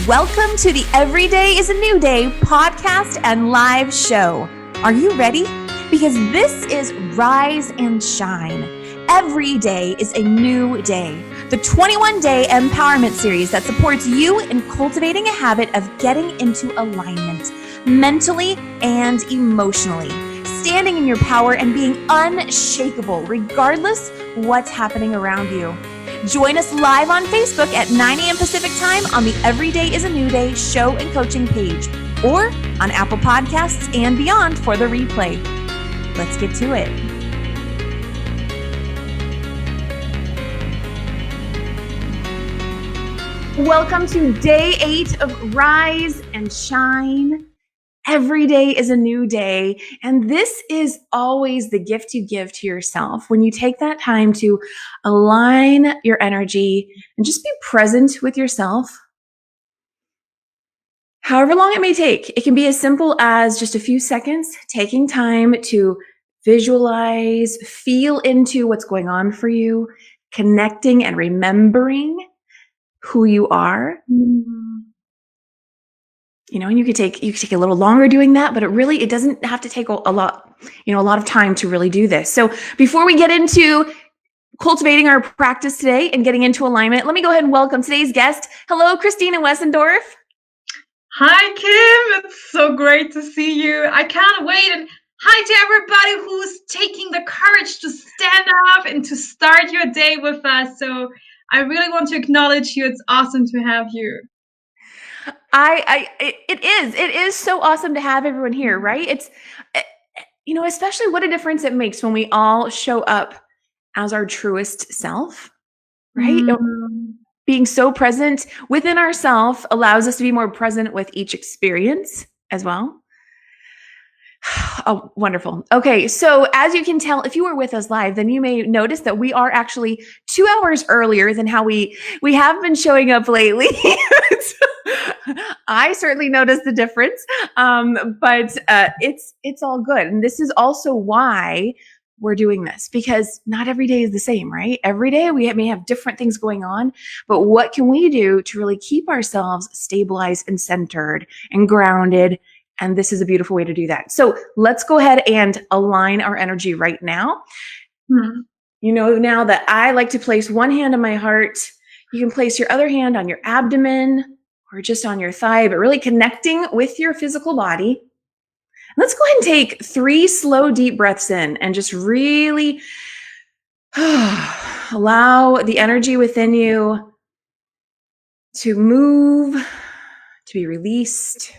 Welcome to the Every Day is a New Day podcast and live show. Are you ready? Because this is Rise and Shine. Every day is a new day. The 21-day empowerment series that supports you in cultivating a habit of getting into alignment mentally and emotionally, standing in your power and being unshakable regardless what's happening around you. Join us live on Facebook at 9 a.m. Pacific time on the Every Day is a New Day show and coaching page, or on Apple Podcasts and beyond for the replay. Let's get to it. Welcome to day 8 of Rise and Shine. Every day is a new day, and this is always the gift you give to yourself when you take that time to align your energy and just be present with yourself. However long it may take, it can be as simple as just a few seconds, taking time to visualize, feel into what's going on for you, connecting and remembering who you are. And you could take a little longer doing that, but it doesn't have to take a lot of time to really do this. So before we get into cultivating our practice today and getting into alignment, let me go ahead and welcome today's guest. Hello, Christina Wessendorf. Hi, Kim. It's so great to see you. I can't wait. And hi to everybody who's taking the courage to stand up and to start your day with us. So I really want to acknowledge you. It's awesome to have you. It is so awesome to have everyone here, right? It's, especially what a difference it makes when we all show up as our truest self, right? Being so present within ourselves allows us to be more present with each experience as well. Oh, wonderful. Okay, so as you can tell, if you were with us live, then you may notice that we are actually 2 hours earlier than how we have been showing up lately. I certainly noticed the difference, but it's all good. And this is also why we're doing this, because not every day is the same, right? Every day we may have different things going on, but what can we do to really keep ourselves stabilized and centered and grounded? And this is a beautiful way to do that. So let's go ahead and align our energy right now. You know now that I like to place one hand on my heart. You can place your other hand on your abdomen or just on your thigh, but really connecting with your physical body. Let's go ahead and take 3 slow, deep breaths in and just really allow the energy within you to move, to be released,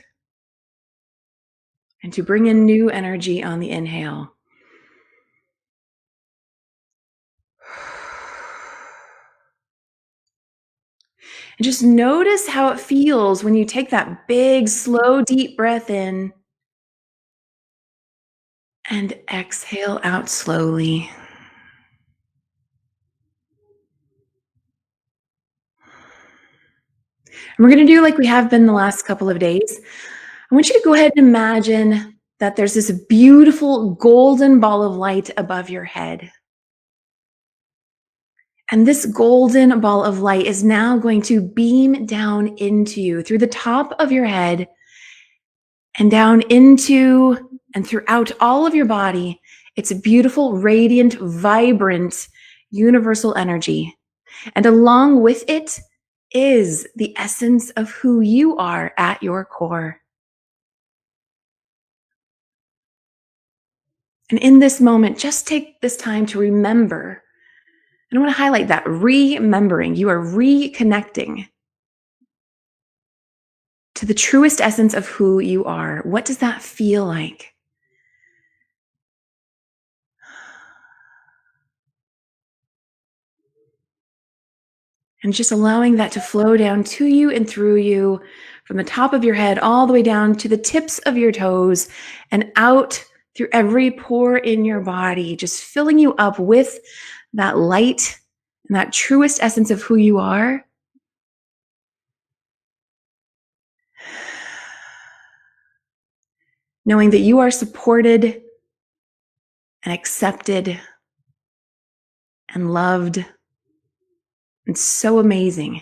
and to bring in new energy on the inhale. And just notice how it feels when you take that big, slow, deep breath in and exhale out slowly. And we're going to do like we have been the last couple of days. I want you to go ahead and imagine that there's this beautiful golden ball of light above your head. And this golden ball of light is now going to beam down into you through the top of your head and down into and throughout all of your body. It's a beautiful, radiant, vibrant, universal energy. And along with it is the essence of who you are at your core. And in this moment, just take this time to remember. And I want to highlight that, remembering. You are reconnecting to the truest essence of who you are. What does that feel like? And just allowing that to flow down to you and through you from the top of your head all the way down to the tips of your toes and out through every pore in your body, just filling you up with that light and that truest essence of who you are. Knowing that you are supported and accepted and loved and so amazing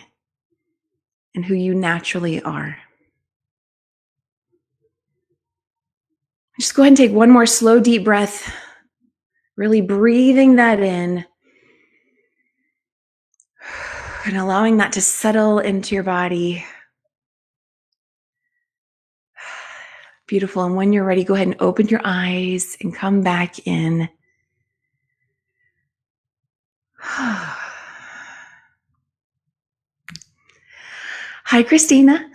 and who you naturally are. Just go ahead and take one more slow, deep breath, really breathing that in and allowing that to settle into your body. Beautiful. And when you're ready, go ahead and open your eyes and come back in. Hi, Christina.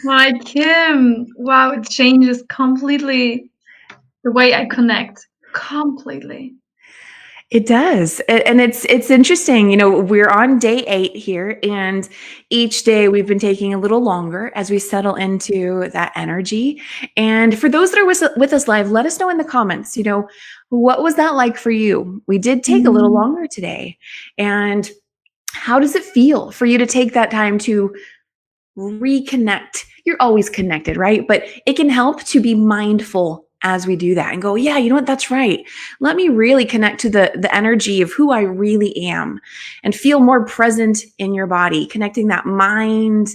Hi, Kim. Wow, it changes completely the way I connect. Completely. It does. And it's interesting. We're on day 8 here, and each day we've been taking a little longer as we settle into that energy. And for those that are with us live, let us know in the comments, what was that like for you? We did take a little longer today. And how does it feel for you to take that time to reconnect? You're always connected, right? But it can help to be mindful as we do that and go, yeah, you know what? That's right. Let me really connect to the energy of who I really am and feel more present in your body, connecting that mind,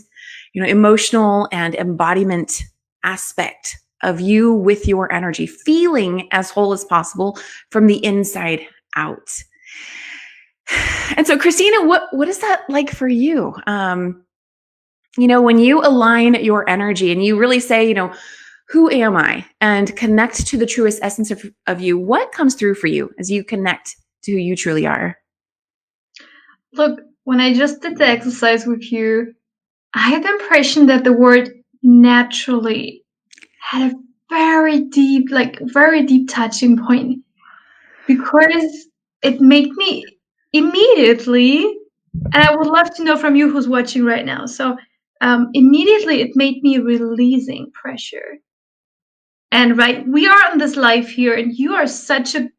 emotional and embodiment aspect of you with your energy, feeling as whole as possible from the inside out. And so, Christina, what is that like for you? When you align your energy and you really say, who am I? And connect to the truest essence of you, what comes through for you as you connect to who you truly are? Look, when I just did the exercise with you, I had the impression that the word naturally had a very deep touching point, because it made me immediately, and I would love to know from you who's watching right now. So immediately it made me releasing pressure. And right, we are on this live here, and you are such a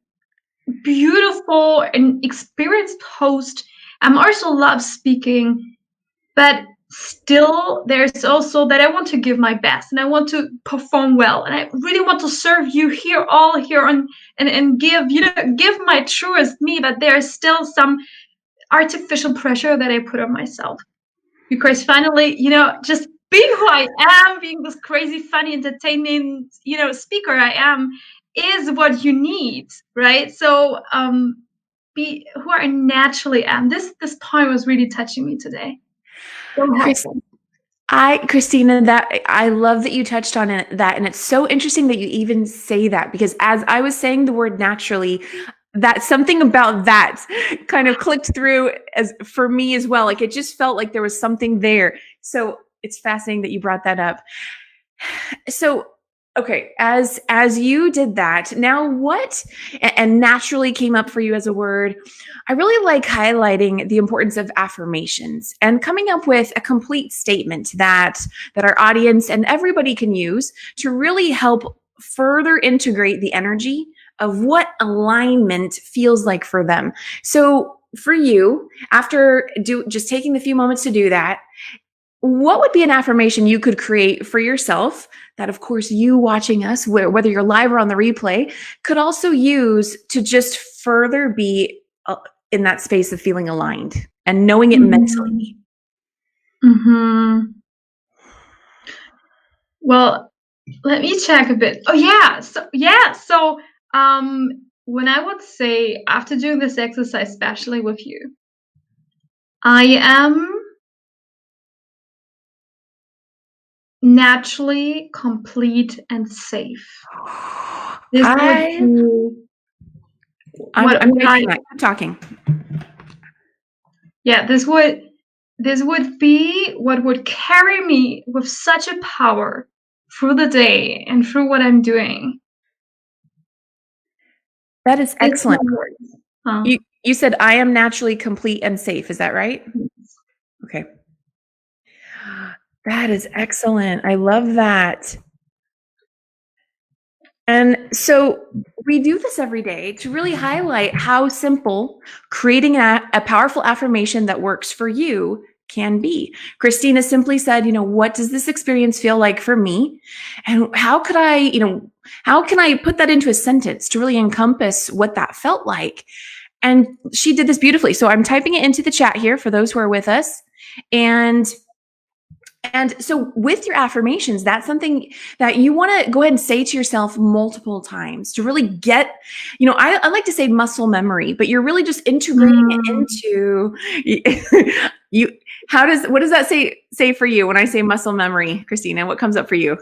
beautiful and experienced host. I'm also love speaking, but still there's also that I want to give my best and I want to perform well, and I really want to serve you here on and give my truest me, but there's still some artificial pressure that I put on myself, because finally, just being who I am, being this crazy, funny, entertaining, speaker I am, is what you need, right? So, be who I naturally am. This poem was really touching me today. So helpful. Christina, that I love that you touched on that, and it's so interesting that you even say that, because as I was saying the word naturally, that something about that kind of clicked through as for me as well. Like it just felt like there was something there. So it's fascinating that you brought that up. So, okay, as you did that, now what and naturally came up for you as a word, I really like highlighting the importance of affirmations and coming up with a complete statement that our audience and everybody can use to really help further integrate the energy of what alignment feels like for them. So for you, after just taking the few moments to do that, what would be an affirmation you could create for yourself that, of course, you watching us, whether you're live or on the replay, could also use to just further be in that space of feeling aligned and knowing it mentally? Well, let me check a bit. Oh yeah. So when I would say, after doing this exercise, especially with you, I am naturally complete and safe. This would be I'm talking. Yeah, this would be what would carry me with such a power through the day and through what I'm doing. That is excellent. You said I am naturally complete and safe. Is that right? Yes. Okay. That is excellent. I love that. And so we do this every day to really highlight how simple creating a powerful affirmation that works for you can be. Christina simply said, what does this experience feel like for me? And how can I put that into a sentence to really encompass what that felt like? And she did this beautifully. So I'm typing it into the chat here for those who are with us. And And so with your affirmations, that's something that you want to go ahead and say to yourself multiple times to really get, I like to say muscle memory, but you're really just integrating it into you. What does that say for you when I say muscle memory, Christina? What comes up for you?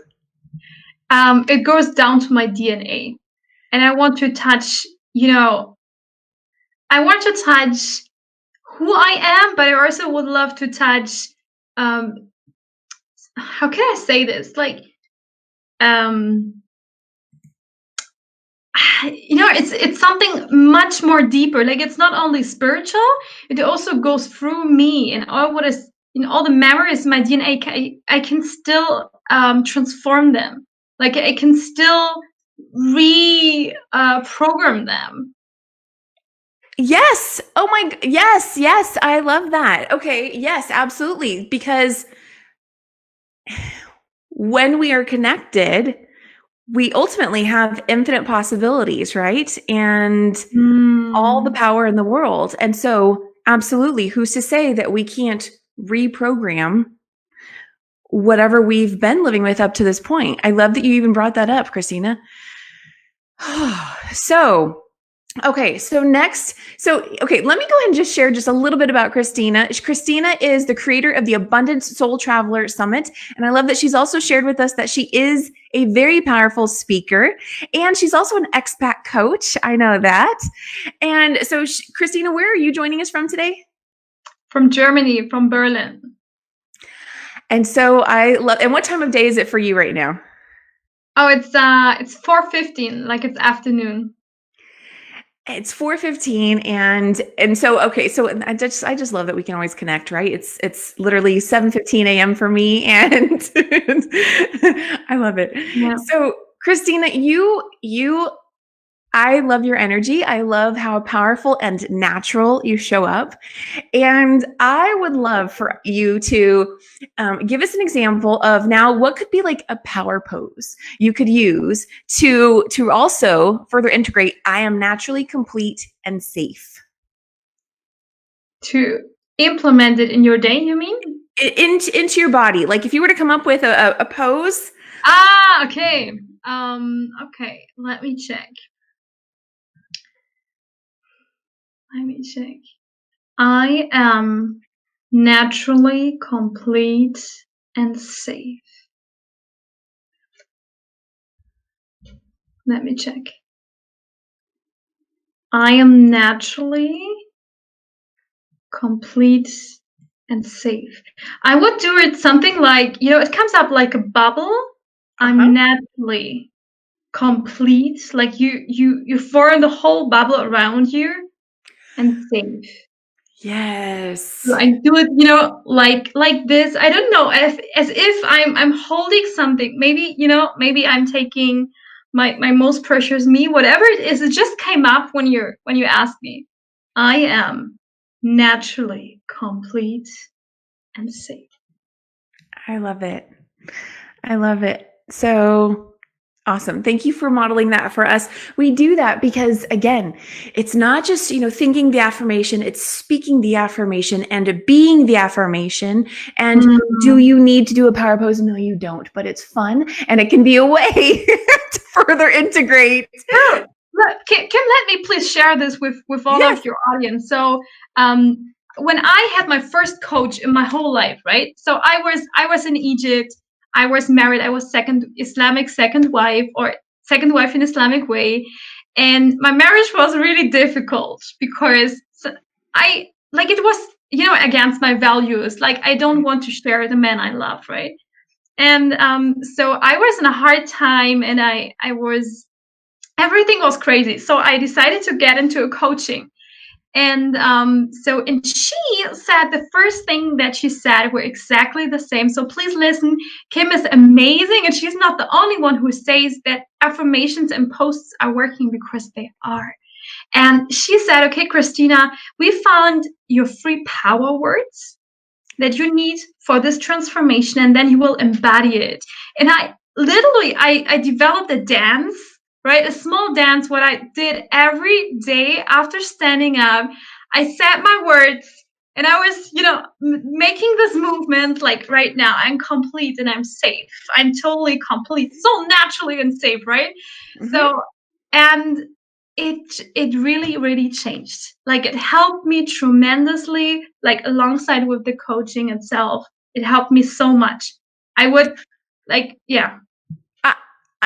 It goes down to my DNA, and I want to touch, I want to touch who I am, but I also would love to touch, how can I say this? Like, it's something much more deeper. Like, it's not only spiritual, it also goes through me, and all the memories in my DNA. I can still transform them. Like, I can still program them. Yes. Oh my, yes, yes. I love that. Okay. Yes, absolutely. Because when we are connected, we ultimately have infinite possibilities, right? And all the power in the world. And so, absolutely, who's to say that we can't reprogram whatever we've been living with up to this point? I love that you even brought that up, Christina. Okay, let me go ahead and just share just a little bit about Christina. Christina is the creator of the Abundance Soul Traveler Summit. And I love that she's also shared with us that she is a very powerful speaker. And she's also an expat coach. I know that. And so, Christina, where are you joining us from today? From Germany, from Berlin. And so and what time of day is it for you right now? Oh, it's 4:15, like it's afternoon. It's 4:15 and so okay, so I just love that we can always connect, right? It's literally 7:15 a.m. for me, and I love it. Yeah. So Christina, I love your energy. I love how powerful and natural you show up. And I would love for you to give us an example of now what could be like a power pose you could use to also further integrate I am naturally complete and safe. To implement it in your day, you mean? Into your body. Like if you were to come up with a pose. Okay. Okay, let me check. I am naturally complete and safe. Let me check. I am naturally complete and safe. I would do it something like, it comes up like a bubble. I'm naturally complete, like you form the whole bubble around you and safe. Yes. So I do it, like this. I don't know, as if I'm holding something. Maybe, maybe I'm taking my most precious me, whatever it is. It just came up when you asked me. I am naturally complete and safe. I love it. I love it. So awesome. Thank you for modeling that for us. We do that because, again, it's not just, thinking the affirmation, it's speaking the affirmation and being the affirmation. And do you need to do a power pose? No, you don't, but it's fun and it can be a way to further integrate. Oh, Kim, let me please share this with all of your audience. So, when I had my first coach in my whole life, right? So I was in Egypt. I was married. I was Islamic second wife in Islamic way, and my marriage was really difficult because it was against my values. Like I don't want to share the man I love, right? And so I was in a hard time, and everything was crazy. So I decided to get into a coaching. And she said the first thing that she said were exactly the same. So please listen. Kim is amazing, and she's not the only one who says that affirmations and posts are working, because they are. And she said, okay, Christina, we found your 3 power words that you need for this transformation, and then you will embody it. And I developed a dance, right? A small dance, what I did every day after standing up. I said my words, And I was, making this movement like right now. I'm complete and I'm safe. I'm totally complete, so naturally and safe, right? Mm-hmm. So, and it really, really changed. Like it helped me tremendously, like alongside with the coaching itself. It helped me so much. I would like, yeah.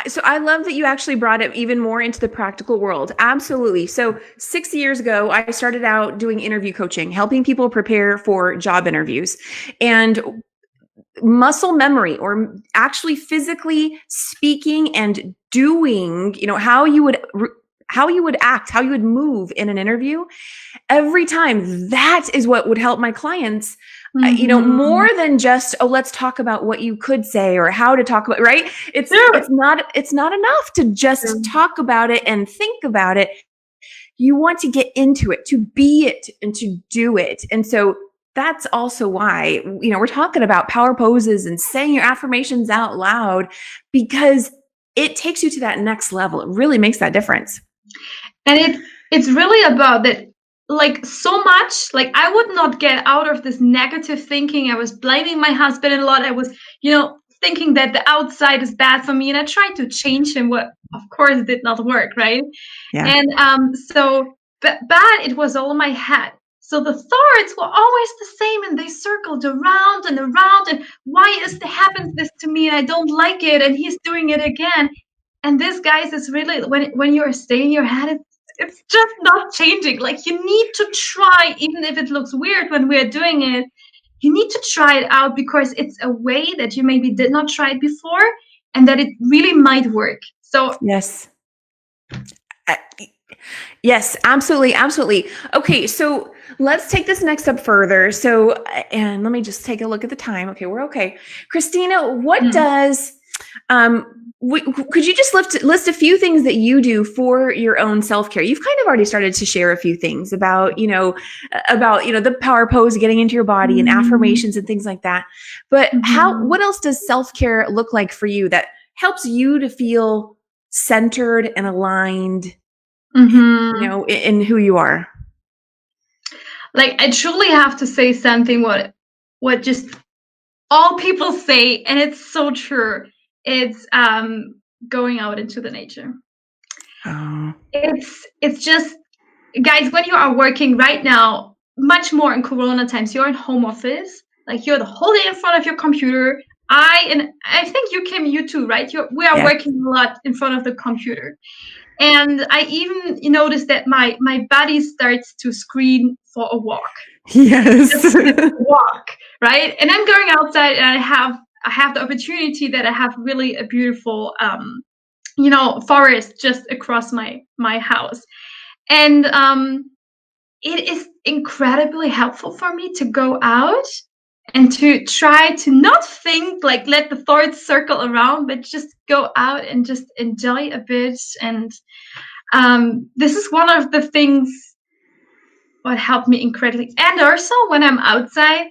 So I love that you actually brought it even more into the practical world. Absolutely. So 6 years ago, I started out doing interview coaching, helping people prepare for job interviews. And muscle memory, or actually physically speaking and doing, how you would act, how you would move in an interview every time. That is what would help my clients, Mhm. more than just, oh, let's talk about what you could say or how to talk about, right? It's Sure. it's not it's not enough to just talk about it and think about it. You want to get into it, to be it, and to do it. And so that's also why, we're talking about power poses and saying your affirmations out loud, because it takes you to that next level. It really makes that difference. And it's really about that, like so much. Like I would not get out of this negative thinking. I was blaming my husband a lot. I was, thinking that the outside is bad for me, and I tried to change him. What, of course, did not work, right? Yeah. And but it was all in my head. So the thoughts were always the same, and they circled around and around. And why is the happens this to me? And I don't like it, and he's doing it again. And this, guys, is really when you're staying in your head, it's just not changing. Like you need to try, even if it looks weird when we're doing it. You need to try it out because it's a way that you maybe did not try it before, and that it really might work. So Yes. Yes, absolutely. Absolutely. Okay. So let's take this next step further. So, and let me just take a look at the time. Okay. We're okay. Christina, what does, could you just list a few things that you do for your own self-care? You've kind of already started to share a few things about, the power pose, getting into your body and affirmations and things like that. But what else does self-care look like for you that helps you to feel centered and aligned, in who you are? like I truly have to say something what just all people say, and it's so true. It's going out into the nature. Oh. It's just, guys, when you are working right now, much more in Corona times, you're in home office, like you're the whole day in front of your computer. I think you too, right? We are Yes. working a lot in front of the computer. And I even noticed that my body starts to scream for a walk. Yes. Just walk, right? And I'm going outside, and I have the opportunity that I have really a beautiful forest just across my house. And it is incredibly helpful for me to go out and to try to not think, like let the thoughts circle around, but just go out and just enjoy a bit. And this is one of the things what helped me incredibly. And also when I'm outside,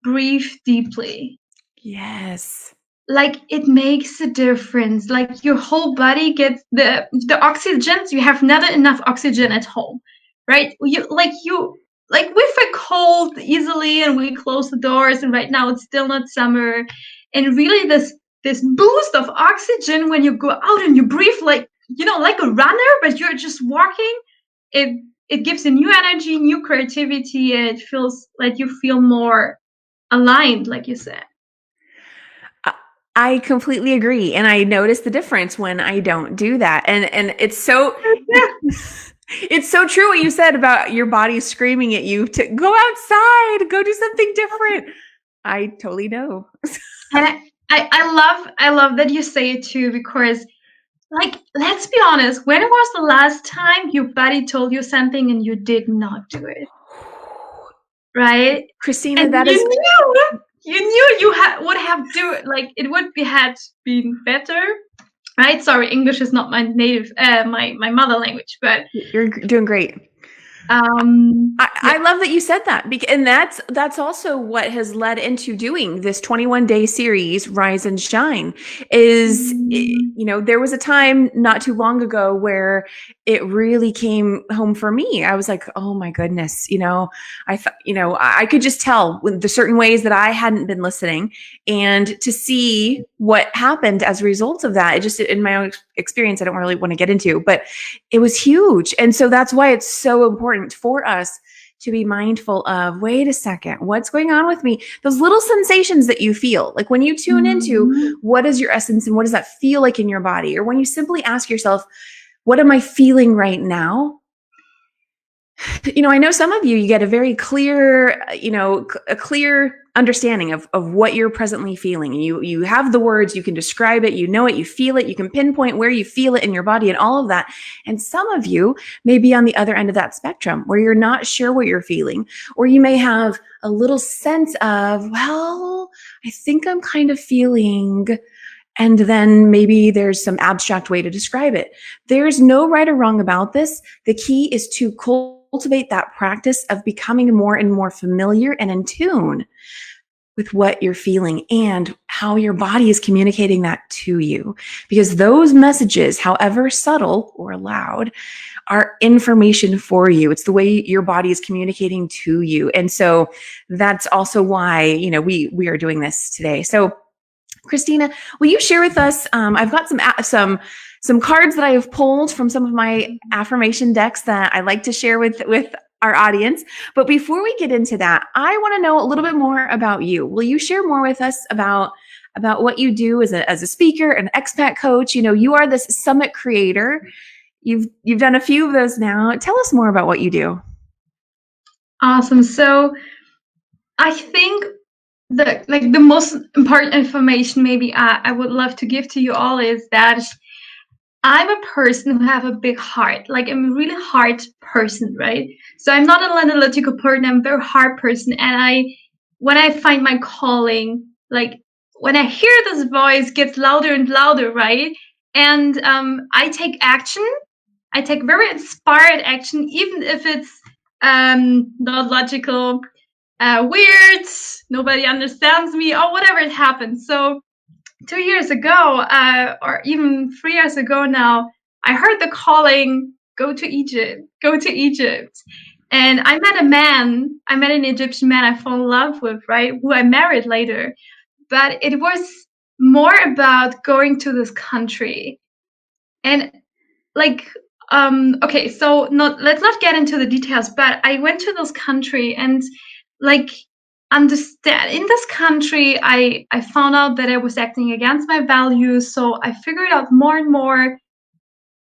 breathe deeply. Yes. Like it makes a difference. Like your whole body gets the oxygen. You have not enough oxygen at home, right? You like we feel cold easily, and we close the doors. And right now it's still not summer, and really this boost of oxygen when you go out and you breathe, like like a runner, but you're just walking. It gives you new energy, new creativity, and it feels like you feel more aligned, like you said. I completely agree. And I notice the difference when I don't do that. And it's so, it's so true what you said about your body screaming at you to go outside, go do something different. I totally know. And I love that you say it too, because like let's be honest, when was the last time your body told you something and you did not do it? Right? Christina, And that is, you knew would have do it, like it would be had been better. Right? Sorry, English is not my native my mother language, but you're doing great. I love that you said that, and that's also what has led into doing this 21-day series, Rise and Shine. There was a time not too long ago where it really came home for me. I was like, oh my goodness, I could just tell with the certain ways that I hadn't been listening, and to see what happened as a result of that. It just, in my own experience, I don't really want to get into, but it was huge. And so that's why it's so important for us to be mindful of, wait a second, what's going on with me? Those little sensations that you feel, like when you tune into what is your essence and what does that feel like in your body? Or when you simply ask yourself, what am I feeling right now? I know some of you get a very clear, a clear understanding of what you're presently feeling. You have the words, you can describe it, you know it, you feel it, you can pinpoint where you feel it in your body and all of that. And some of you may be on the other end of that spectrum where you're not sure what you're feeling, or you may have a little sense of, well, I think I'm kind of feeling, and then maybe there's some abstract way to describe it. There's no right or wrong about this. The key is to cultivate that practice of becoming more and more familiar and in tune with what you're feeling and how your body is communicating that to you. Because those messages, however subtle or loud, are information for you. It's the way your body is communicating to you. And so that's also why, we are doing this today. So Christina, will you share with us? I've got some cards that I have pulled from some of my affirmation decks that I like to share with our audience. But before we get into that, I want to know a little bit more about you. Will you share more with us about what you do as a speaker, an expat coach? You are this summit creator. You've done a few of those now. Tell us more about what you do. Awesome. So I think the most important information maybe I would love to give to you all is that I'm a person who have a big heart. Like, I'm a really hard person, right? So I'm not an analytical person. I'm a very hard person. And when I find my calling, like when I hear this voice gets louder and louder, right? And I take action. I take very inspired action, even if it's not logical, weird, nobody understands me, or whatever it happens. So 2 years ago, or even 3 years ago now, I heard the calling, go to Egypt. And I met an Egyptian man I fell in love with, right, who I married later. But it was more about going to this country. And okay, so let's not get into the details, but I went to this country and understand in this country I found out that I was acting against my values. So I figured out more and more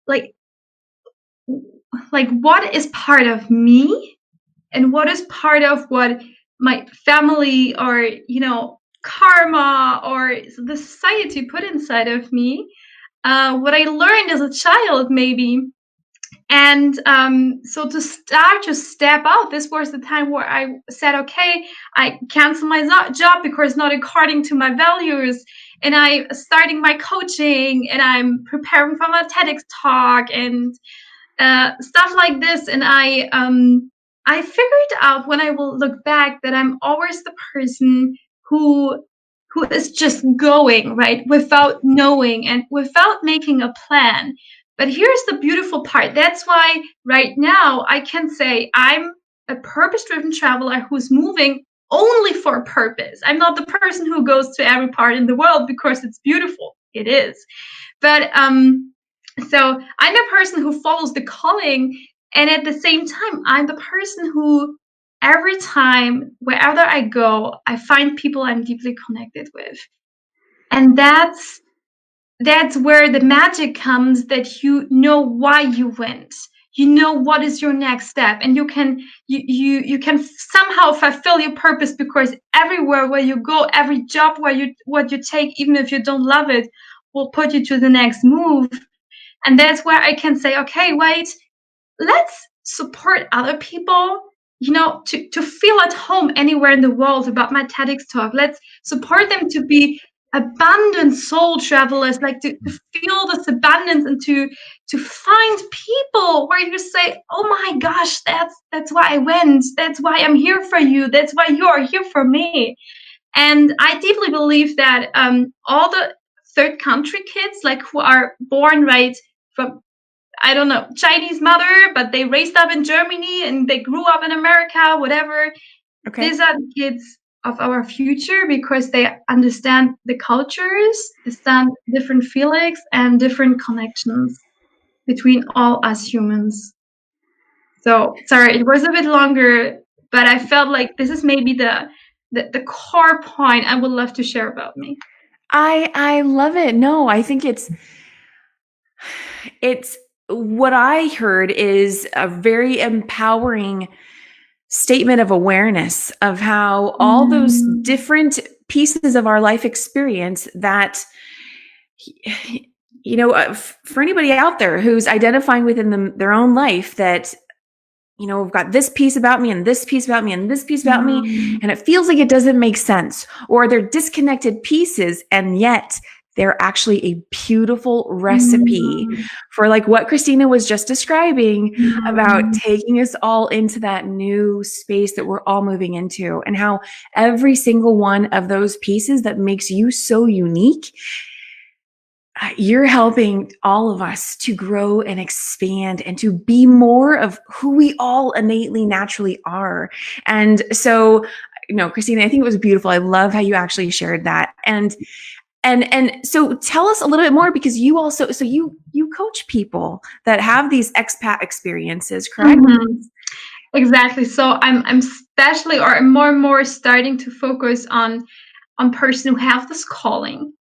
like what is part of me and what is part of what my family or karma or the society put inside of me, what I learned as a child maybe. And so to start to step out, this was the time where I said, okay, I cancel my job because it's not according to my values. And I starting my coaching and I'm preparing for my TEDx talk and stuff like this. And I figured out when I will look back that I'm always the person who is just going, right, without knowing and without making a plan. But here's the beautiful part. That's why right now I can say I'm a purpose-driven traveler who's moving only for a purpose. I'm not the person who goes to every part in the world because it's beautiful. It is. But so I'm a person who follows the calling. And at the same time, I'm the person who every time, wherever I go, I find people I'm deeply connected with. And that's where the magic comes, that you know why you went. You know what is your next step, and you can somehow fulfill your purpose, because everywhere where you go, every job what you take, even if you don't love it, will put you to the next move. And that's where I can say, okay, wait, let's support other people, to feel at home anywhere in the world. About my TEDx talk, let's support them to be abundant soul travelers, like to feel this abundance and to find people where you say, oh my gosh, that's why I went. That's why I'm here for you. That's why you are here for me. And I deeply believe that all the third country kids, like who are born right from, I don't know, Chinese mother, but they raised up in Germany and they grew up in America, whatever. Okay. These are the kids of our future because they understand the cultures, understand different feelings and different connections between all us humans. So sorry, it was a bit longer, but I felt like this is maybe the core point I would love to share about me. I love it. No, I think it's what I heard is a very empowering statement of awareness of how all those different pieces of our life experience that, for anybody out there who's identifying within their own life that, we've got this piece about me and this piece about me and this piece about me, and it feels like it doesn't make sense, or they're disconnected pieces, and yet they're actually a beautiful recipe for like what Christina was just describing about taking us all into that new space that we're all moving into, and how every single one of those pieces that makes you so unique, you're helping all of us to grow and expand and to be more of who we all innately naturally are. And so, Christina, I think it was beautiful. I love how you actually shared that. And so tell us a little bit more, because you also, so you coach people that have these expat experiences, correct? Exactly. So I'm especially, or I'm more and more starting to focus on person who have this calling,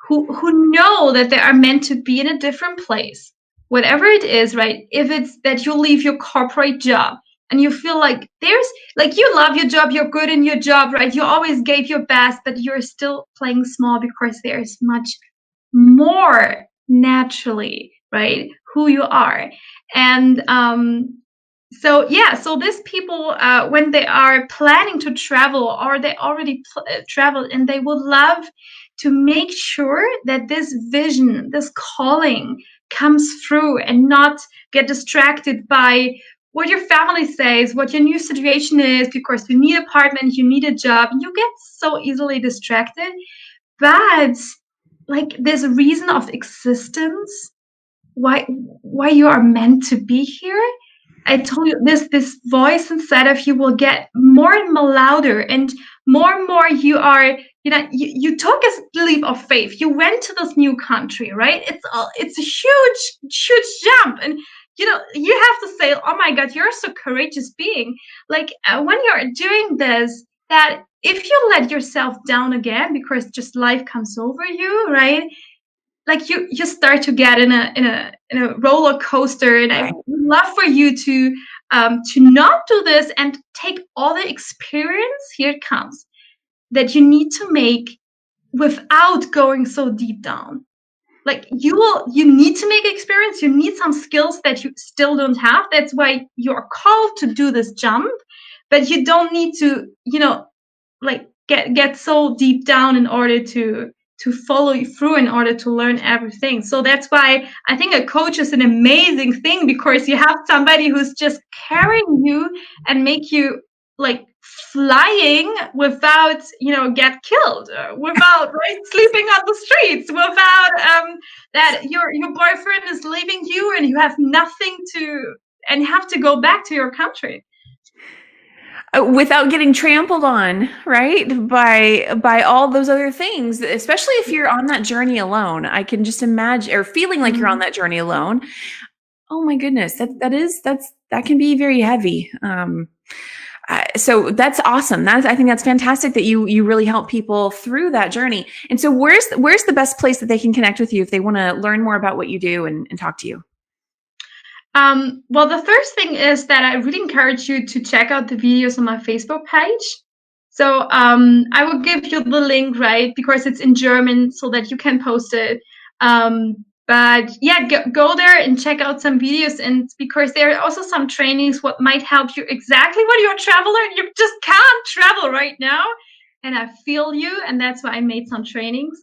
who know that they are meant to be in a different place, whatever it is, right? If it's that you leave your corporate job and you feel like there's, like, you love your job, you're good in your job, right? You always gave your best, but you're still playing small because there's much more naturally, right, who you are. And so yeah, so these people, when they are planning to travel, or they already traveled, and they would love to make sure that this vision, this calling comes through, and not get distracted by what your family says, what your new situation is, because you need an apartment, you need a job, you get so easily distracted. But like this reason of existence, why you are meant to be here, I told you, this voice inside of you will get more and more louder, and more you are, you took a leap of faith. You went to this new country, right? It's a huge jump, and you have to say, oh my God, you're so courageous being. Like when you're doing this, that if you let yourself down again because just life comes over you, right? Like you start to get in a roller coaster, and I would love for you to not do this, and take all the experience, here it comes, that you need to make without going so deep down. Like you need to make experience, you need some skills that you still don't have. That's why you're called to do this jump, but you don't need to, like get so deep down in order to follow you through, in order to learn everything. So that's why I think a coach is an amazing thing, because you have somebody who's just carrying you and make you like flying without get killed, without, right, sleeping on the streets, without that your boyfriend is leaving you and you have nothing to, and have to go back to your country. Without getting trampled on, right, by all those other things, especially if you're on that journey alone. I can just imagine, or feeling like you're on that journey alone. Oh my goodness, that can be very heavy. So that's awesome. I think that's fantastic that you really help people through that journey. And so where's the best place that they can connect with you if they want to learn more about what you do and talk to you? Well, the first thing is that I really encourage you to check out the videos on my Facebook page. So I will give you the link, right, because it's in German, so that you can post it. But yeah, go there and check out some videos, and because there are also some trainings what might help you exactly when you're a traveler and you just can't travel right now. And I feel you, and that's why I made some trainings.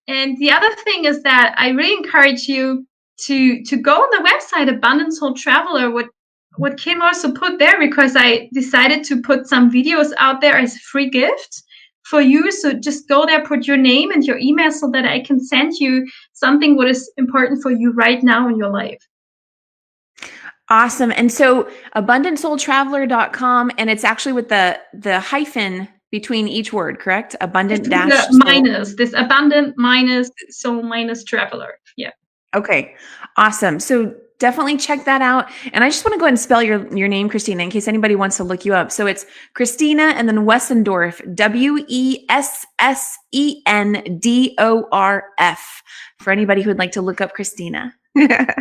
And the other thing is that I really encourage you to go on the website Abundant Soul Traveler, what Kim also put there, because I decided to put some videos out there as a free gift for you. So just go there, put your name and your email so that I can send you something what is important for you right now in your life. Awesome. And so abundantsoultraveler.com, and it's actually with the hyphen between each word, correct? Abundant dash soul. Minus, this abundant minus soul minus traveler. Yeah. Okay. Awesome. So definitely check that out. And I just want to go ahead and spell your name, Christina, in case anybody wants to look you up. So it's Christina and then Wessendorf, Wessendorf, for anybody who would like to look up Christina.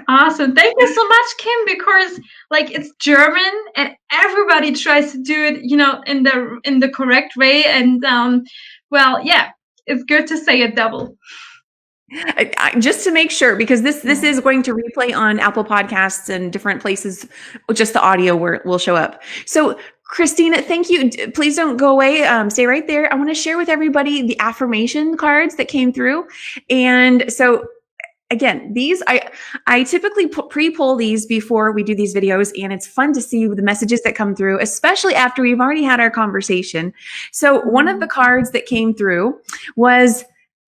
Awesome. Thank you so much, Kim, because like it's German and everybody tries to do it, in the correct way. And well, yeah, it's good to say it double. Just to make sure, because this is going to replay on Apple Podcasts and different places, just the audio where it will show up. So Christina, thank you. Please don't go away. Stay right there. I want to share with everybody the affirmation cards that came through. And so again, these, I typically pre-pull these before we do these videos, and it's fun to see the messages that come through, especially after we've already had our conversation. So one of the cards that came through was,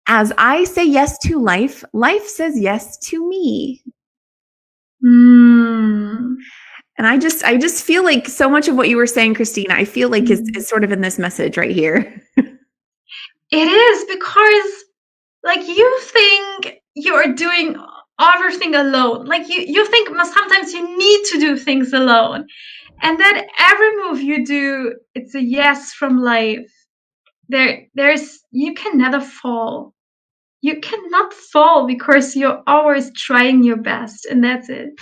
as I say yes to life, life says yes to me. And I just feel like so much of what you were saying, Christina, I feel like is sort of in this message right here. It is, because like you think you're doing everything alone. Like you think sometimes you need to do things alone. And then every move you do, it's a yes from life. You can never fall. You cannot fall because you're always trying your best, and that's it.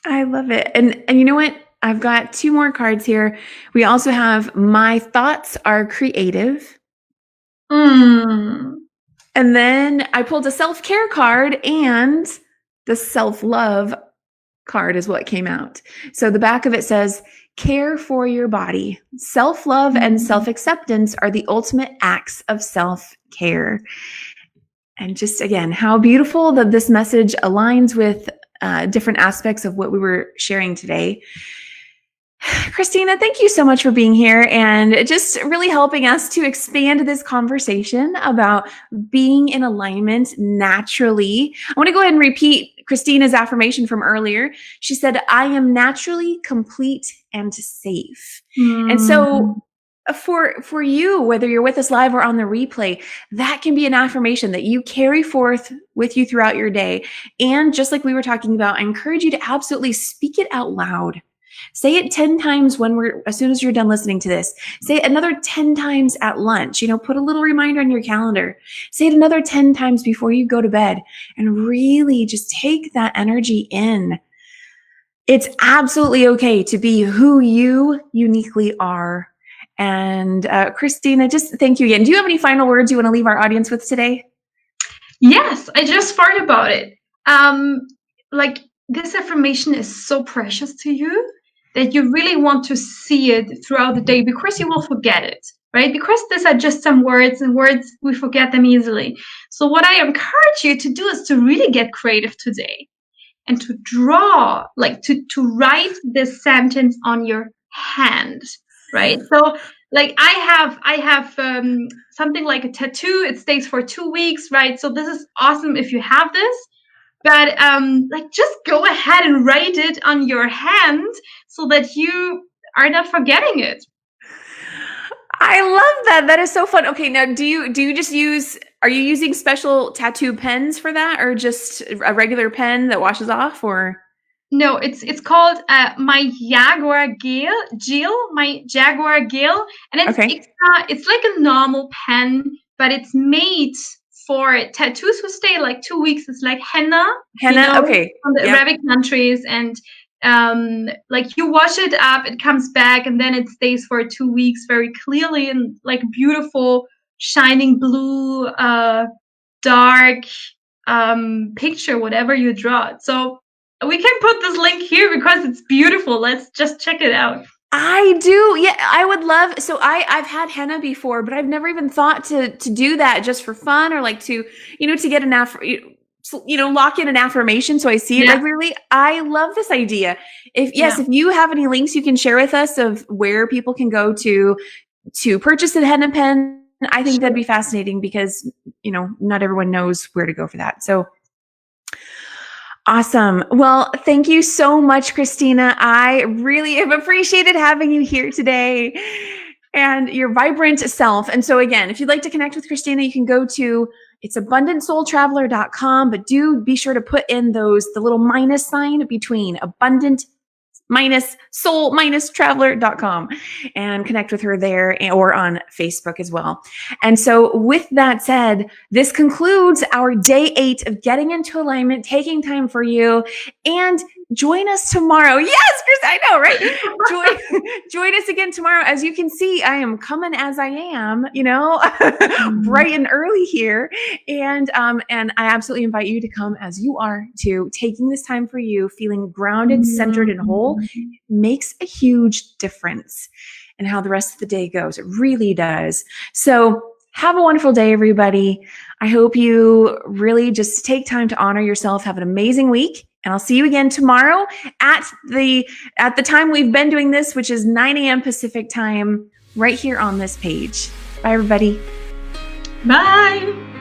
I love it. And you know what? I've got two more cards here. We also have my thoughts are creative. And then I pulled a self-care card, and the self-love card is what came out. So the back of it says, care for your body. Self-love and self-acceptance are the ultimate acts of self-care. And just again, how beautiful that this message aligns with different aspects of what we were sharing today. Christina, thank you so much for being here and just really helping us to expand this conversation about being in alignment naturally. I want to go ahead and repeat Christina's affirmation from earlier. She said, I am naturally complete and safe. And so for you, whether you're with us live or on the replay, that can be an affirmation that you carry forth with you throughout your day. And just like we were talking about, I encourage you to absolutely speak it out loud. Say it 10 times as soon as you're done listening to this. Say it another 10 times at lunch. Put a little reminder on your calendar. Say it another 10 times before you go to bed, and really just take that energy in. It's absolutely okay to be who you uniquely are. And Christina, just thank you again. Do you have any final words you want to leave our audience with today? Yes, I just thought about it. Like this affirmation is so precious to you that you really want to see it throughout the day, because you will forget it, right? Because these are just some words, and words, we forget them easily. So what I encourage you to do is to really get creative today and to draw, like to write this sentence on your hand, right? So like I have something like a tattoo. It stays for 2 weeks, right? So this is awesome if you have this. But like just go ahead and write it on your hand so that you are not forgetting it. I love that. That is so fun. Okay, now do you just are you using special tattoo pens for that, or just a regular pen that washes off, or? No, it's called my Jaguar Gel, my Jaguar Gel, and it's like a normal pen, but it's made for tattoos who stay like 2 weeks. It's like henna, okay, from the Arabic countries, and like you wash it up, it comes back, and then it stays for 2 weeks very clearly in like beautiful shining blue, dark picture, whatever you draw. So we can put this link here because it's beautiful. Let's just check it out. I do. Yeah, I would love. So I've had henna before, but I've never even thought to do that just for fun, or like to get lock in an affirmation so I see it regularly. I love this idea. If you have any links you can share with us of where people can go to purchase a henna pen, I think that'd be fascinating because, not everyone knows where to go for that. So awesome. Well, thank you so much, Christina. I really have appreciated having you here today and your vibrant self. And so again, if you'd like to connect with Christina, you can go to it's abundantsoultraveler.com, but do be sure to put in the little minus sign between abundant soul traveler.com and connect with her there or on Facebook as well. And so with that said, this concludes our day 8 of getting into alignment, taking time for you, and join us tomorrow. Yes, Chris, I know, right? Join us again tomorrow. As you can see, I am coming as I am, bright and early here. And I absolutely invite you to come as you are, to taking this time for you, feeling grounded, centered, and whole makes a huge difference in how the rest of the day goes. It really does. So have a wonderful day, everybody. I hope you really just take time to honor yourself. Have an amazing week. And I'll see you again tomorrow at the time we've been doing this, which is 9 a.m. Pacific time, right here on this page. Bye, everybody. Bye.